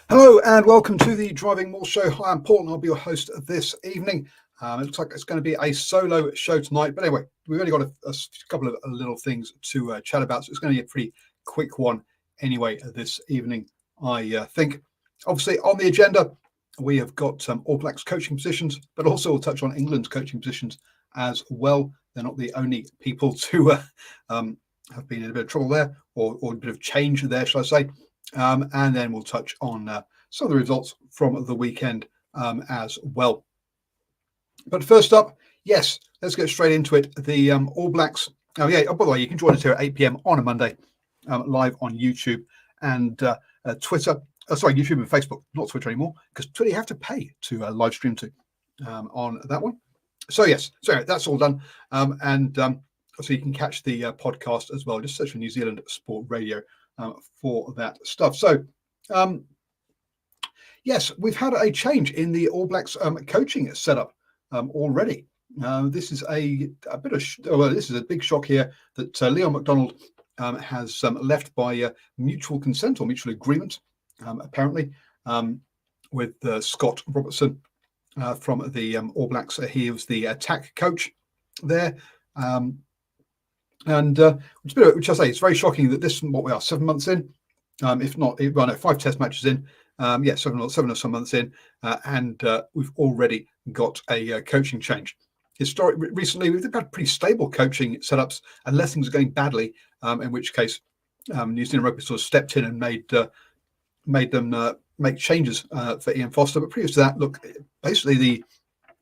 Hello and welcome to the Driving Maul show. Hi, I'm Paul and I'll be your host this evening. It looks like it's going to be a solo show tonight, but anyway, we've only got a couple of little things to chat about, so it's going to be a pretty quick one anyway this evening, I think. Obviously, on the agenda, we have got All Blacks coaching positions, but also we'll touch on England's coaching positions as well. They're not the only people to have been in a bit of trouble there, or a bit of change there, shall I say. And then we'll touch on some of the results from the weekend as well. But first up, yes, let's get straight into it. The All Blacks. Oh, yeah. Oh, by the way, you can join us here at 8 p.m. on a Monday, live on YouTube and Twitter. YouTube and Facebook, not Twitter anymore, because Twitter you have to pay to live stream to on that one. So, yes, so that's all done. So you can catch the podcast as well. Just search for New Zealand Sport Radio for that stuff. So, yes, we've had a change in the All Blacks coaching setup already. This is a bit of this is a big shock here that Leon MacDonald has left by mutual consent or mutual agreement, apparently, with Scott Robertson from the All Blacks. He was the attack coach there. Which I say, it's very shocking that this, what we are, 7 months in, if not, 5 test matches in, 7 or some months in, and we've already got a coaching change. Recently, we've had pretty stable coaching setups, unless things are going badly, in which case New Zealand Rugby sort of stepped in and made them make changes for Ian Foster. But previous to that, look, basically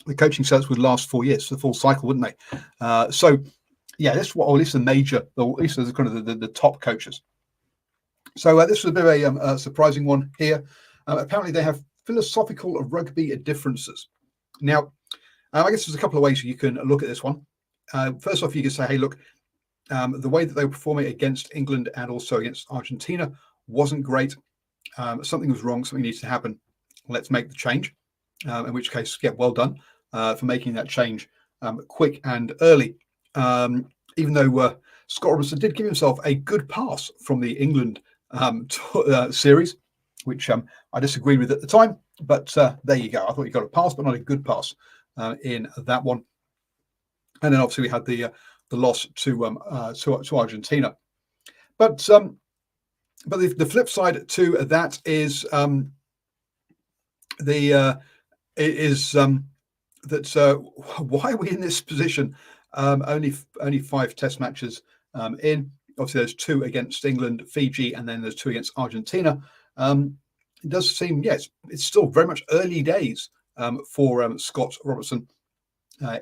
the coaching setups would last 4 years, the full cycle, wouldn't they? Yeah, this or at least the major, or at least kind of the top coaches. So this was a bit of a surprising one here. Apparently, they have philosophical rugby differences. Now, I guess there's a couple of ways you can look at this one. First off, you can say, hey, look, the way that they were performing against England and also against Argentina wasn't great. Something was wrong. Something needs to happen. Let's make the change. In which case, yeah, well done for making that change quick and early. Even though Scott Robertson did give himself a good pass from the England series, which I disagreed with at the time, but there you go. I thought he got a pass, but not a good pass in that one. And then obviously we had the loss to Argentina. But the flip side to that is that why are we in this position? Only 5 test matches in. Obviously, there's 2 against England, Fiji, and then there's 2 against Argentina. It does seem, yes, it's still very much early days for Scott Robertson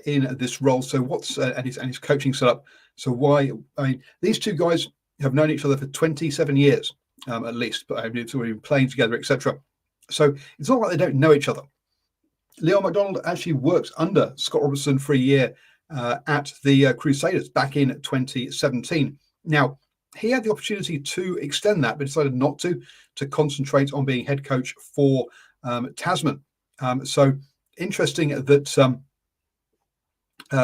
in this role. So and his coaching setup. So why? I mean, these 2 guys have known each other for 27 years at least, but it's already been playing together, etc. So it's not like they don't know each other. Leon MacDonald actually worked under Scott Robertson for a year at the Crusaders back in 2017. Now, he had the opportunity to extend that, but decided not to concentrate on being head coach for Tasman. So interesting that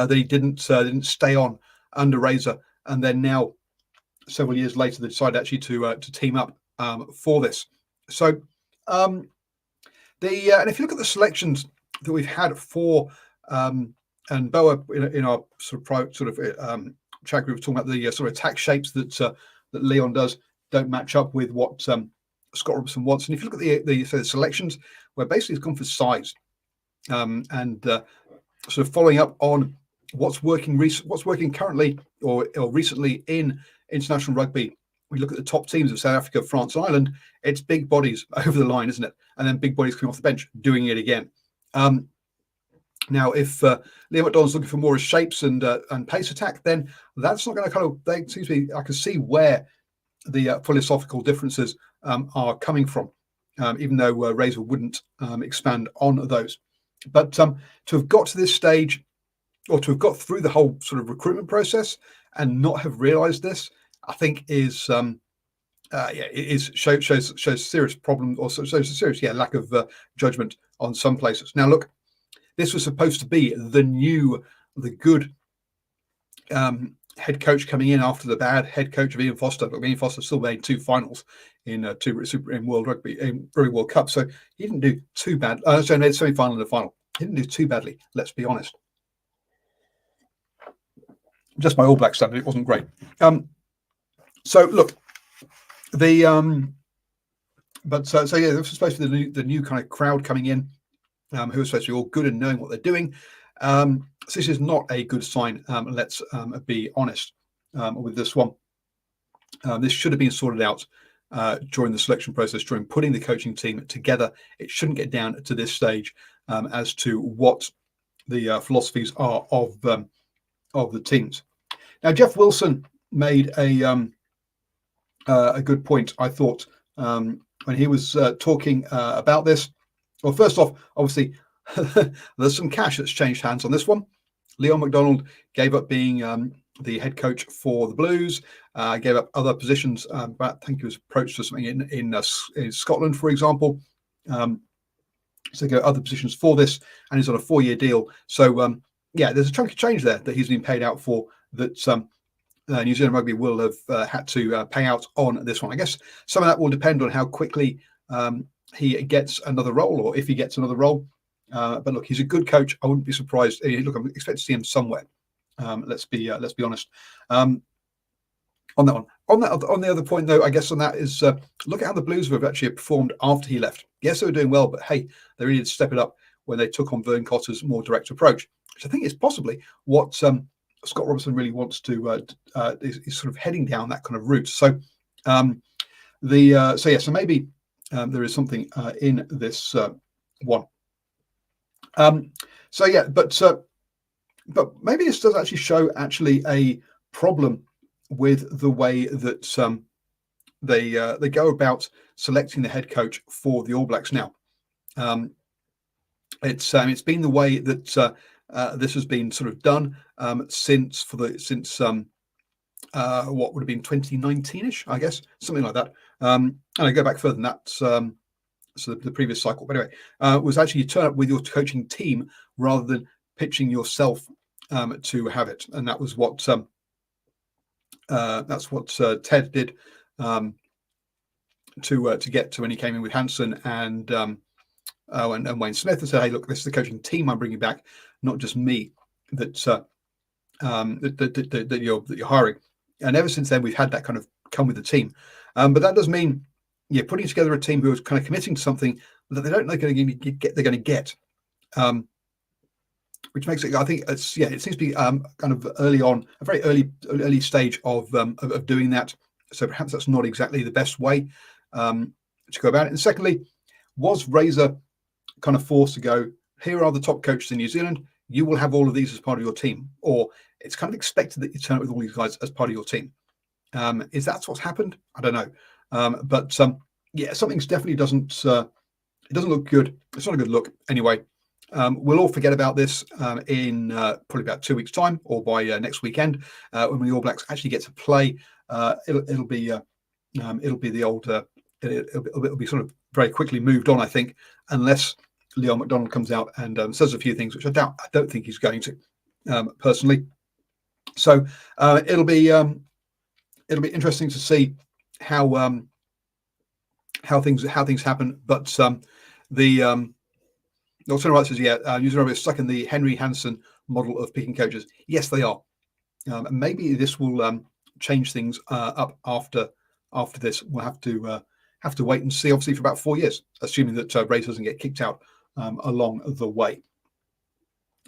he didn't stay on under Razor, and then now several years later they decided actually to team up for this. So and if you look at the selections that we've had for and Boa in our sort of private chat group talking about the sort of attack shapes that Leon does don't match up with what Scott Robertson wants. And if you look at the selections, where basically it's gone for size and sort of following up on what's working currently or recently in international rugby. We look at the top teams of South Africa, France, and Ireland. It's big bodies over the line, isn't it? And then big bodies coming off the bench doing it again. Now, if Leon MacDonald's looking for more shapes and pace attack, then that's not going to kind of. They seems to be. I can see where the philosophical differences are coming from, even though Razor wouldn't expand on those. But to have got to this stage, or to have got through the whole sort of recruitment process and not have realised this, I think is shows serious problem, or shows a serious lack of judgment on some places. Now, look. This was supposed to be the good head coach coming in after the bad head coach of Ian Foster. But Ian Foster still made 2 finals in World Rugby, in Rugby World Cup. So he didn't do too bad. So made semi-final and the final. He didn't do too badly. Let's be honest. Just by All Black standard, it wasn't great. So look, the so yeah, this was supposed to be the new kind of crowd coming in, who are supposed to be all good and knowing what they're doing. So this is not a good sign. Let's be honest with this one. This should have been sorted out during the selection process, during putting the coaching team together. It shouldn't get down to this stage as to what the philosophies are of the teams. Now, Jeff Wilson made a good point, I thought, when he was talking about this. Well, first off, obviously, there's some cash that's changed hands on this one. Leon MacDonald gave up being the head coach for the Blues, gave up other positions, but I think he was approached for something in Scotland, for example. So he got other positions for this, and he's on a 4-year deal. So, yeah, there's a chunk of change there that he's been paid out for that New Zealand Rugby will have had to pay out on this one. I guess some of that will depend on how quickly he gets another role, or if he gets another role. But look, he's a good coach. I wouldn't be surprised. Look, I expect to see him somewhere. Let's be honest. On that one. On the other point, though, I guess on that is look at how the Blues have actually performed after he left. Yes, they were doing well, but hey, they really did step it up when they took on Vern Cotter's more direct approach, which I think is possibly what Scott Robertson really wants to is sort of heading down that kind of route. So so maybe there is something in this one. But maybe this does actually show a problem with the way that they go about selecting the head coach for the All Blacks now. It's been the way that this has been sort of done since what would have been 2019ish, I guess, something like that. And I go back further than that. So the previous cycle, but anyway, was actually you turn up with your coaching team rather than pitching yourself to have it, and that was what Ted did to get to when he came in with Hansen and Wayne Smith and said, "Hey, look, this is the coaching team I'm bringing back, not just me that you're hiring." And ever since then, we've had that kind of come with the team, but that does mean you're putting together a team who is kind of committing to something that they don't know they're going to get. Which makes it, I think, it seems to be kind of early on, a very early stage of doing that. So perhaps that's not exactly the best way to go about it. And secondly, was Razor kind of forced to go, here are the top coaches in New Zealand, you will have all of these as part of your team, or it's kind of expected that you turn up with all these guys as part of your team? Is that what's happened? I don't know. But something's definitely doesn't look good. It's not a good look anyway. We'll all forget about this in probably about 2 weeks' time, or by next weekend when the All Blacks actually get to play. It'll be the old. It'll be sort of very quickly moved on, I think, unless Leon MacDonald comes out and says a few things, which I don't think he's going to, personally. So it'll be interesting to see how things happen. But the Alternative Right says, New Zealand are stuck in the Henry Hansen model of picking coaches. Yes, they are. Maybe this will change things up after this. We'll have to wait and see, obviously, for about 4 years, assuming that Razor doesn't get kicked out along the way.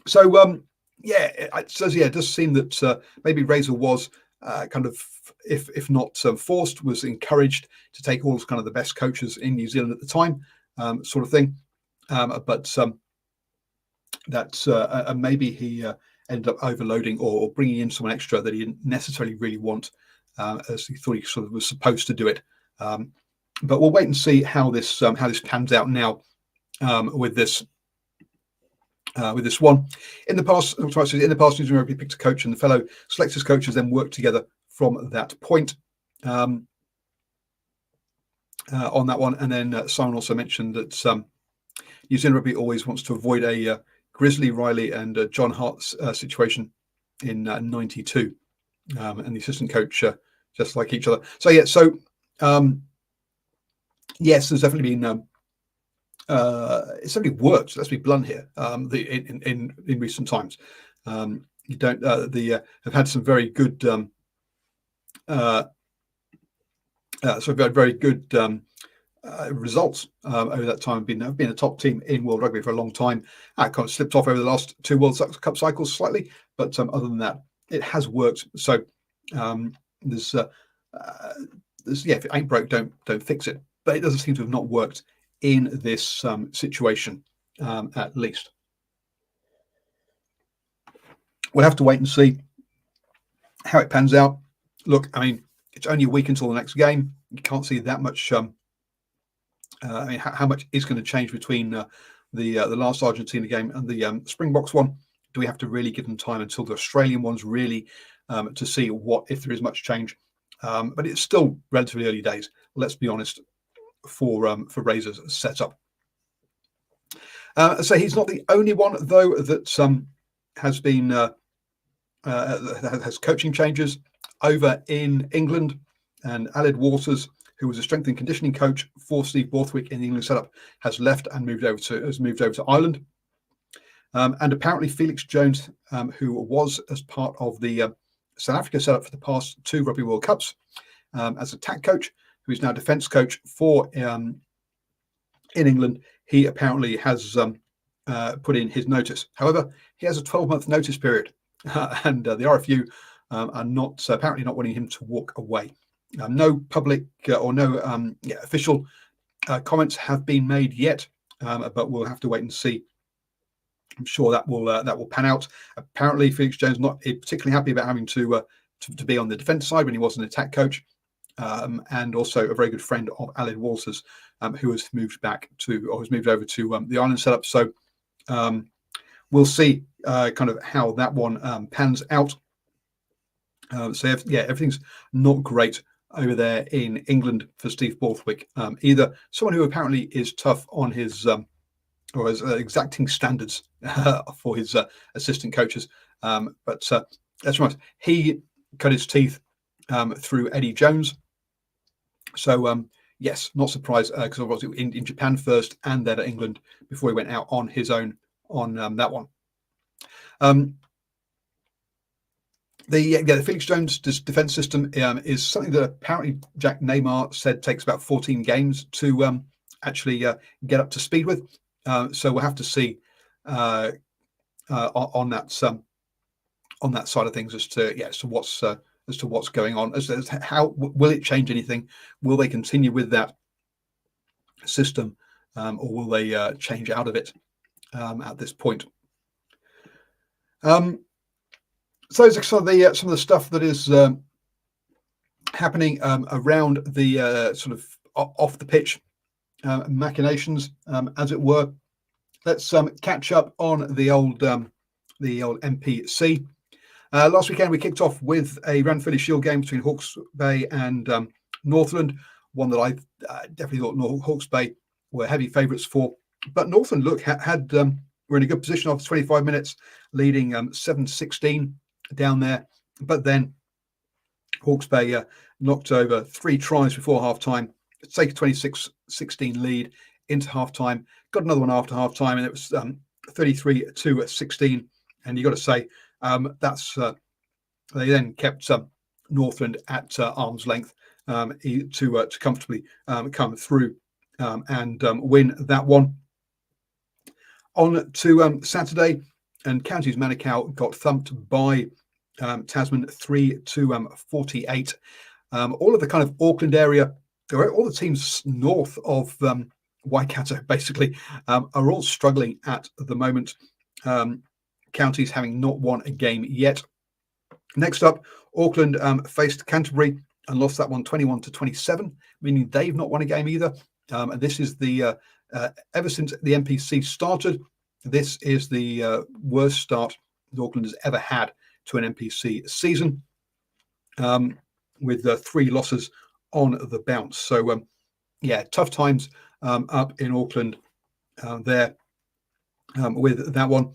So, it does seem that maybe Razor was kind of, if not forced, was encouraged to take all kind of the best coaches in New Zealand at the time, sort of thing. Maybe he ended up overloading or bringing in someone extra that he didn't necessarily really want, as he thought he sort of was supposed to do it. But we'll wait and see how this pans out now with this one. In the past, New Zealand Rugby picked a coach, and the fellow selectors coaches then worked together from that point. On that one, and then Simon also mentioned that New Zealand Rugby always wants to avoid a Grizzly Riley and John Hart situation in '92. and the assistant coach just like each other. So yeah, so yes, there's definitely been it's certainly worked. Let's be blunt here. In recent times, you don't have had some very good very good results over that time. Have been a top team in World Rugby for a long time. Kind of slipped off over the last 2 World Cup cycles slightly, but other than that, it has worked. So there's if it ain't broke, don't fix it. But it doesn't seem to have not worked in this situation, at least. We'll have to wait and see how it pans out. Look, I mean, it's only a week until the next game. You can't see that much. I mean, how much is going to change between the last Argentina game and the Springboks one? Do we have to really give them time until the Australian ones really to see if there is much change? But it's still relatively early days. Let's be honest. For Razor's setup, so he's not the only one though that has been has coaching changes over in England. And Aled Waters, who was a strength and conditioning coach for Steve Borthwick in the England setup, has left and moved over to Ireland. And apparently Felix Jones, who was as part of the South Africa setup for the past 2 Rugby World Cups as attack coach, who is now defence coach for in England, he apparently has put in his notice. However, he has a 12-month notice period, and the RFU are not apparently not wanting him to walk away. No public or no official comments have been made yet, but we'll have to wait and see. I'm sure that will pan out. Apparently, Felix Jones not particularly happy about having to be on the defence side when he was an attack coach. And also a very good friend of Aled Walters, who has moved over to the Ireland setup. So we'll see kind of how that one pans out. So everything's not great over there in England for Steve Borthwick either. Someone who apparently is tough on his or has exacting standards for his assistant coaches. But that's right. He cut his teeth through Eddie Jones. So yes, not surprised because obviously in Japan first and then at England before he went out on his own on that one. The Felix Jones defence system is something that apparently Jack Neymar said takes about 14 games to actually get up to speed with. So we'll have to see on that side of things as to what's going on, as how will it change anything? Will they continue with that system, or will they change out of it at this point? So those are some of the stuff that is happening around the sort of off the pitch machinations, as it were. Let's catch up on the old NPC. Last weekend, we kicked off with a Ranfurly Shield game between Hawke's Bay and Northland, one that I definitely thought Hawke's Bay were heavy favourites for. But Northland, look, were in a good position after 25 minutes, leading 7-16 down there. But then Hawke's Bay knocked over 3 tries before half-time, take a 26-16 lead into half-time, got another one after half-time, and it was 33-16. And you got to say, they then kept Northland at arm's length to comfortably come through and win that one. On to Saturday, and Counties Manukau got thumped by Tasman 3-48. All of the kind of Auckland area, all the teams north of Waikato, basically, are all struggling at the moment. Counties having not won a game yet. Next up, Auckland faced Canterbury and lost that one 21-27, meaning they've not won a game either. And this is the ever since the NPC started, this is the worst start that Auckland has ever had to an NPC season, with 3 losses on the bounce. So tough times up in Auckland there with that one.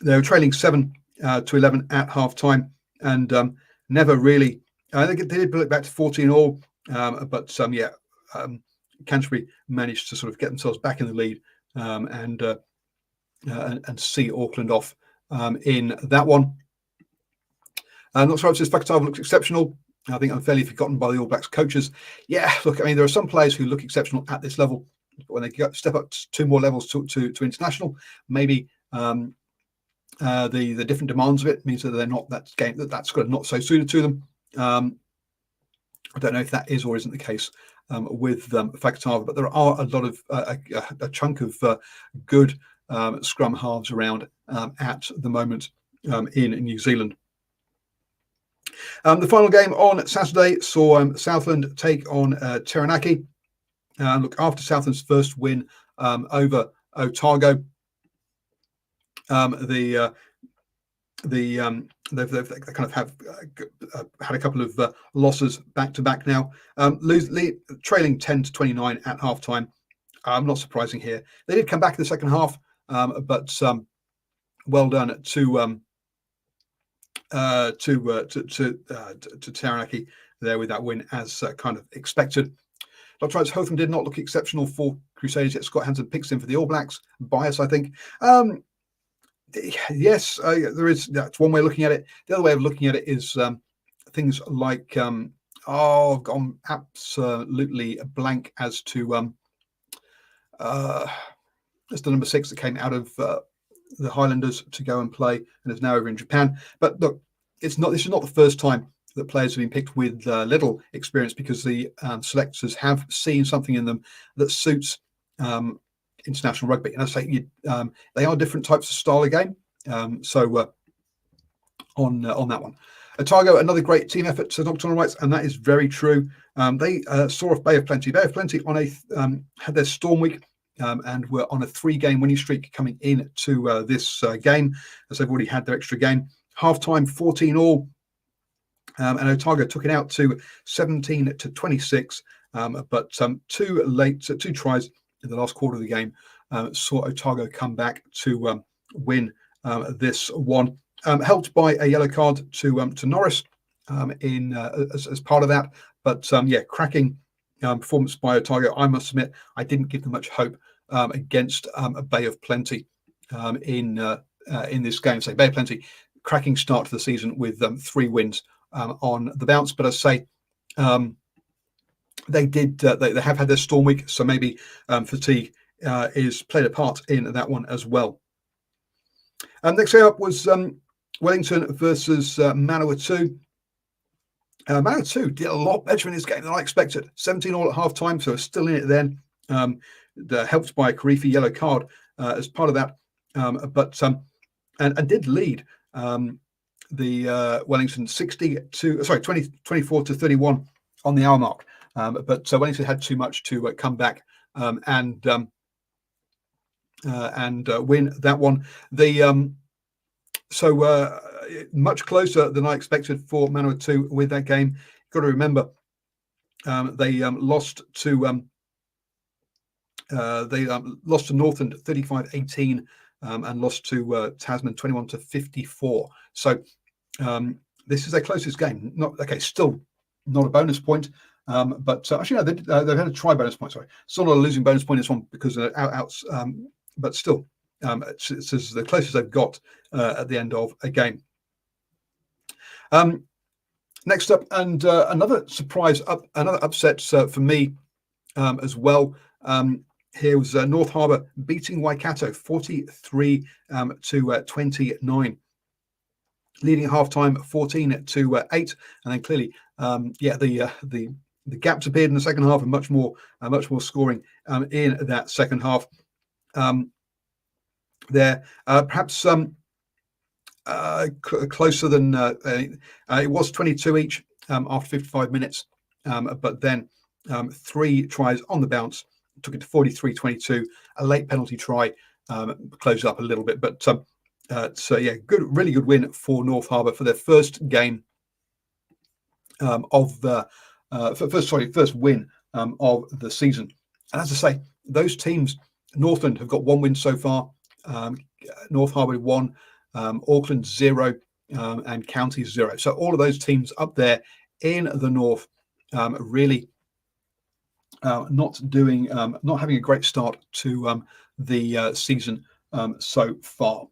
They were trailing 7-11 at half time, and never really. They did put it back to 14-all, but Canterbury managed to sort of get themselves back in the lead and see Auckland off in that one. Not sure if this Fakatava looks exceptional. I think unfairly forgotten by the All Blacks coaches. Yeah, look, I mean, there are some players who look exceptional at this level, but when they step up 2 more levels to international, maybe the different demands of it means that they're not that's kind of not so suited to them. I don't know if that is or isn't the case with Fakatava, but there are a lot of a chunk of good scrum halves around at the moment in New Zealand. The final game on Saturday saw Southland take on Taranaki. Look, after Southland's first win over Otago, they've kind of have had a couple of losses back to back now, trailing 10-29 at halftime. Not surprising here. They did come back in the second half, but well done to Taranaki there with that win, as kind of expected. Dr. Wrights, Hotham did not look exceptional for Crusaders, yet Scott Hansen picks in for the All Blacks. Bias, I think. Yes, there is. That's one way of looking at it. The other way of looking at it is things like gone absolutely blank as to that's the number 6 that came out of the Highlanders to go and play and is now over in Japan. But look, this is not the first time that players have been picked with little experience, because the selectors have seen something in them that suits international rugby. And I say they are different types of style of game. So on that one, Otago, another great team effort, to Nocturnal Rights, and that is very true. They saw off Bay of Plenty. Bay of Plenty on had their Storm Week. And were on a 3-game winning streak coming into this game, as they've already had their extra game. Half-time, 14-all, and Otago took it out to 17-26, but 2 tries in the last quarter of the game saw Otago come back to win this one, helped by a yellow card to Norris as part of that. But cracking performance by Otago. I must admit, I didn't give them much hope against a Bay of Plenty in this game. So Bay of Plenty, cracking start to the season with 3 wins on the bounce. But as I say, they did. They have had their Storm Week, so maybe fatigue is played a part in that one as well. Next game up was Wellington versus Manawatu. Manawatu did a lot better in this game than I expected. 17-all at half time, so still in it then. Helped by a Karifi yellow card as part of that, but did lead the Wellington 24-31 on the hour mark. But Wellington had too much to come back and win that one. So much closer than I expected for Manawatu with that game. You've got to remember they lost to Northland 35-18 and lost to Tasman 21-54. So this is their closest game. Still not a bonus point, but actually no, they've had a try bonus point. Sorry, still not a losing bonus point in this one because of outs, but still it's the closest they've got at the end of a game. Next up, and another surprise another upset for me as well. Here was North Harbour beating Waikato 43-29, leading at halftime 14-8, and then clearly, the gaps appeared in the second half and much more scoring in that second half. Perhaps closer than it was 22 each after 55 minutes, but then 3 tries on the bounce took it to 43-22. A late penalty try closed up a little bit, but really good win for North Harbour for their first game first win of the season. And as I say, those teams, Northland have got 1 win so far, North Harbour 1, Auckland 0, and Counties 0. So all of those teams up there in the north really not having a great start to the season so far.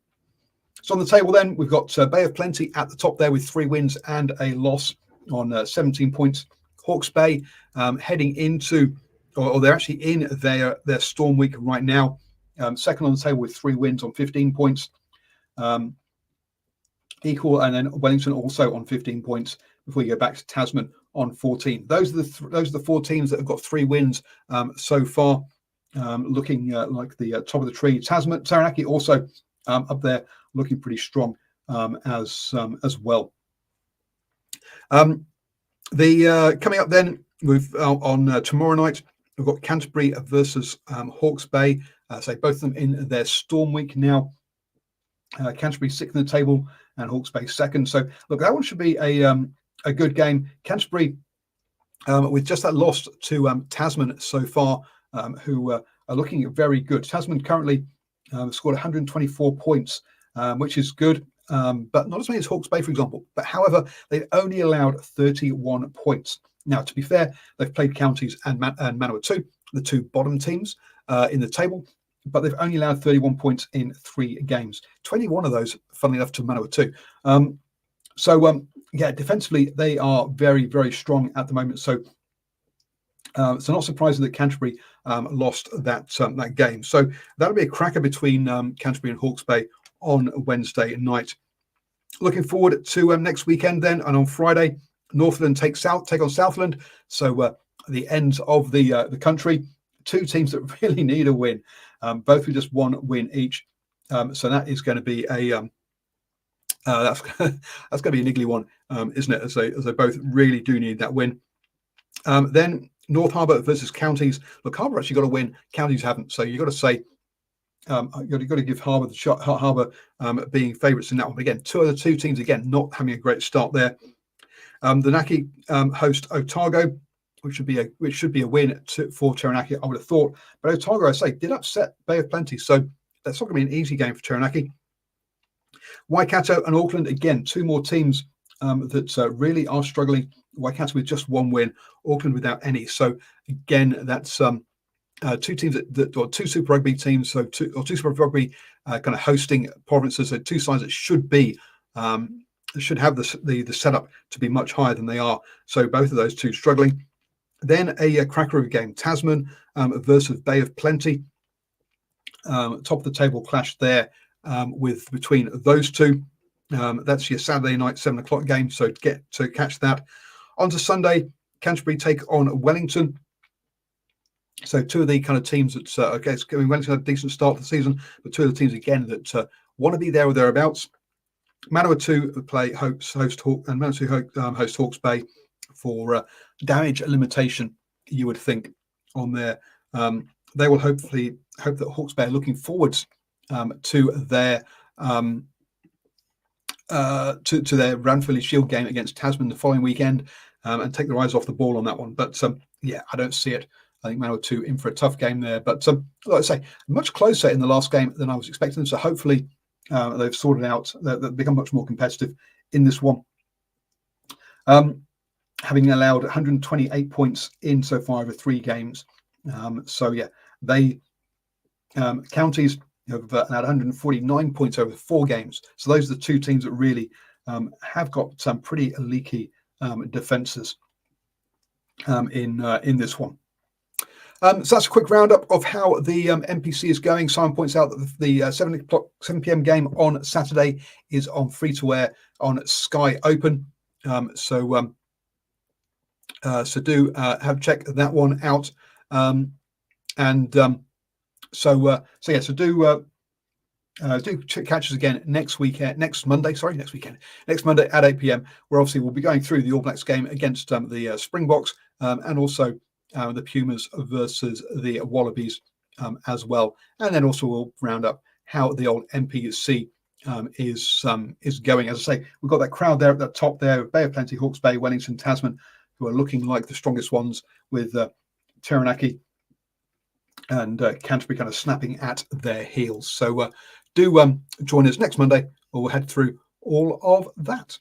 So on the table then, we've got Bay of Plenty at the top there with 3 wins and a loss on 17 points. Hawke's Bay heading into, or they're actually in their storm week right now. Second on the table with 3 wins on 15 points. Equal, and then Wellington also on 15 points before you go back to Tasman on 14. Those are the 4 teams that have got 3 wins so far, looking like the top of the tree. Taranaki also up there, looking pretty strong as well. Coming up then, we've on tomorrow night, we've got Canterbury versus Hawke's Bay. So both of them in their storm week now. Canterbury 6th in the table and Hawke's Bay 2nd. So look, that one should be a good game. Canterbury with just that loss to Tasman so far, who are looking very good. Tasman currently scored 124 points, which is good, but not as many as Hawke's Bay, for example. But however, they've only allowed 31 points. Now, to be fair, they've played Counties and Manawatu, the 2 bottom teams in the table, but they've only allowed 31 points in 3 games. 21 of those, funnily enough, to Manawatu. Yeah, defensively, they are very, very strong at the moment. So not surprising that Canterbury lost that game. So that'll be a cracker between Canterbury and Hawke's Bay on Wednesday night. Looking forward to next weekend then, and on Friday, Northland take on Southland. So the ends of the country, 2 teams that really need a win, both with just 1 win each. So that is going to be a that's going to be an niggly one, isn't it? As they both really do need that win. Then North Harbour versus Counties. Look, Harbour actually got a win. Counties haven't. So you've got to say, you've got to give Harbour the shot. Harbour being favourites in that one. But again, 2 of the 2 teams again not having a great start there. The Naki host Otago, which should be a win for Taranaki, I would have thought. But Otago, I say, did upset Bay of Plenty, so that's not going to be an easy game for Taranaki. Waikato and Auckland, again, 2 more teams that really are struggling. Waikato with just 1 win, Auckland without any. So again, that's 2 teams or 2 Super Rugby teams. So 2 Super Rugby kind of hosting provinces. So 2 sides that should have the setup to be much higher than they are. So both of those 2 struggling. Then a cracker of a game, Tasman versus Bay of Plenty. Top of the table clash there between those 2. That's your Saturday night 7 o'clock game. So get to catch that. On to Sunday, Canterbury take on Wellington. So 2 of the kind of teams that Wellington had a decent start to the season, but 2 of the teams again that want to be there or thereabouts. Manawatu play host Hawke's Bay for damage limitation, you would think, on there. They will hope that Hawke's Bay are looking forwards to their Ranfurly Shield game against Tasman the following weekend and take their eyes off the ball on that one. But yeah, I don't see it. I think Manawatu in for a tough game there. But like I say, much closer in the last game than I was expecting. So hopefully they've sorted out, they've become much more competitive in this one. Having allowed 128 points in so far over 3 games. So yeah, they Counties have had 149 points over 4 games. So those are the 2 teams that really have got some pretty leaky defences in this one. So that's a quick roundup of how the NPC is going. Simon points out that the 7 p.m. game on Saturday is on free-to-air on Sky Open. So do check that one out. Do catch us again next Monday at 8 p.m. where obviously we'll be going through the All Blacks game against the Springboks and also the Pumas versus the Wallabies as well. And then also we'll round up how the old NPC is going. As I say, we've got that crowd there at the top there, Bay of Plenty, Hawke's Bay, Wellington, Tasman, who are looking like the strongest ones, with Taranaki and Canterbury kind of snapping at their heels. So do join us next Monday, or we'll head through all of that.